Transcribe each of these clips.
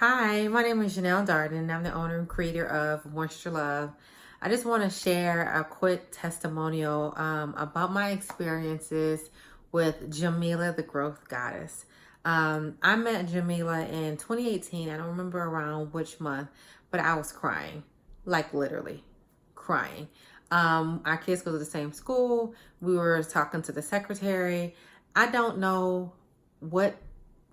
Hi, my name is Jeannell Darden. I'm the owner and creator of Moisture Love. I just want to share a quick testimonial about my experiences with Jameelah, the growth goddess. I met Jameelah in 2018. I don't remember around which month, but I was crying, like literally crying. Our kids go to the same school. We were talking to the secretary. I don't know what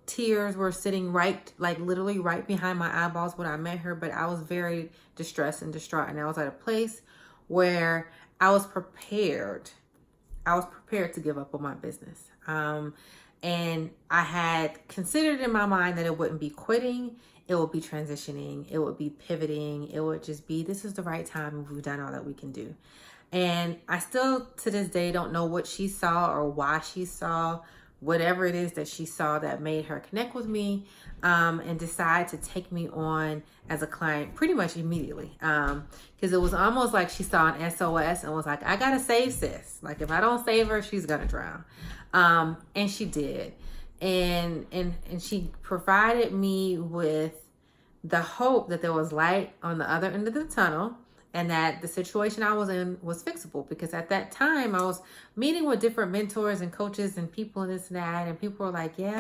tears were sitting literally right behind my eyeballs when I met her, but I was very distressed and distraught, and I was at a place where I was prepared to give up on my business. And I had considered in my mind that it wouldn't be quitting, it would be transitioning, it would be pivoting, it would just be, this is the right time and we've done all that we can do. And I still to this day don't know what she saw or why she saw whatever it is that she saw that made her connect with me and decide to take me on as a client pretty much immediately. Because it was almost like she saw an SOS and was like, I gotta save sis. Like if I don't save her, she's gonna drown. And she did. And she provided me with the hope that there was light on the other end of the tunnel, and that the situation I was in was fixable. Because at that time I was meeting with different mentors and coaches and people and this and that, and people were like, yeah,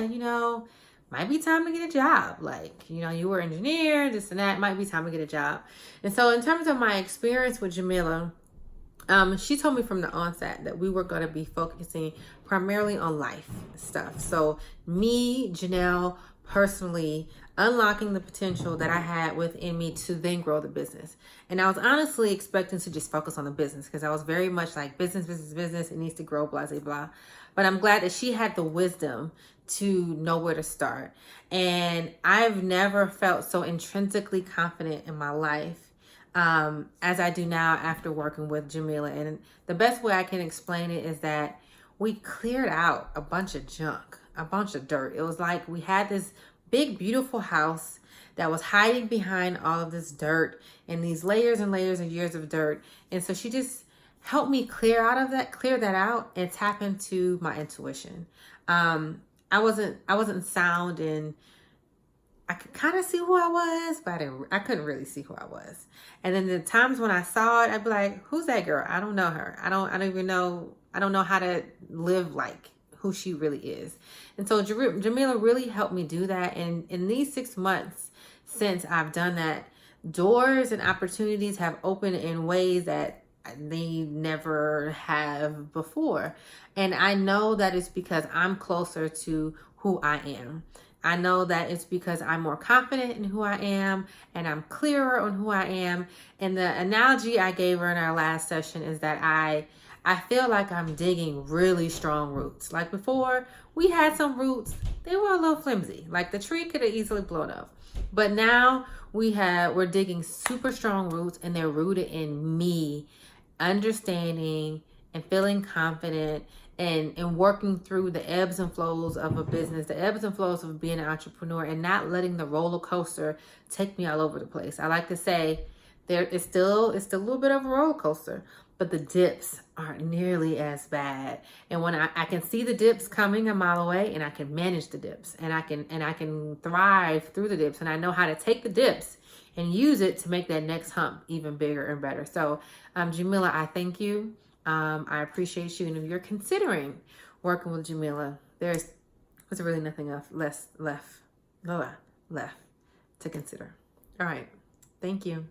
might be time to get a job. Like, you were an engineer, this and that, might be time to get a job. And so in terms of my experience with Jameelah, she told me from the onset that we were going to be focusing primarily on life stuff. So me, Jeannell, personally unlocking the potential that I had within me to then grow the business. And I was honestly expecting to just focus on the business because I was very much like business, it needs to grow, blah, blah, blah. But I'm glad that she had the wisdom to know where to start. And I've never felt so intrinsically confident in my life as I do now after working with Jameelah. And the best way I can explain it is that we cleared out a bunch of junk, a bunch of dirt. It was like we had this big, beautiful house that was hiding behind all of this dirt and these layers and layers and years of dirt. And so she just helped me clear that out and tap into my intuition. I wasn't sound, and I could kind of see who I was, but I couldn't really see who I was. And then the times when I saw it, I'd be like, who's that girl? I don't know her. I don't know how to live like who she really is. And so Jameelah really helped me do that. And in these 6 months since I've done that, doors and opportunities have opened in ways that they never have before. And I know that it's because I'm closer to who I am. I know that it's because I'm more confident in who I am and I'm clearer on who I am. And the analogy I gave her in our last session is that I feel like I'm digging really strong roots. Like before, we had some roots, they were a little flimsy. Like the tree could have easily blown up. But now we're digging super strong roots, and they're rooted in me understanding and feeling confident and working through the ebbs and flows of a business, the ebbs and flows of being an entrepreneur, and not letting the roller coaster take me all over the place. I like to say it's still a little bit of a roller coaster, but the dips aren't nearly as bad. And when I can see the dips coming a mile away, and I can manage the dips, and I can thrive through the dips, and I know how to take the dips and use it to make that next hump even bigger and better. So Jameelah, I thank you. I appreciate you. And if you're considering working with Jameelah, there's really nothing left to consider. All right. Thank you.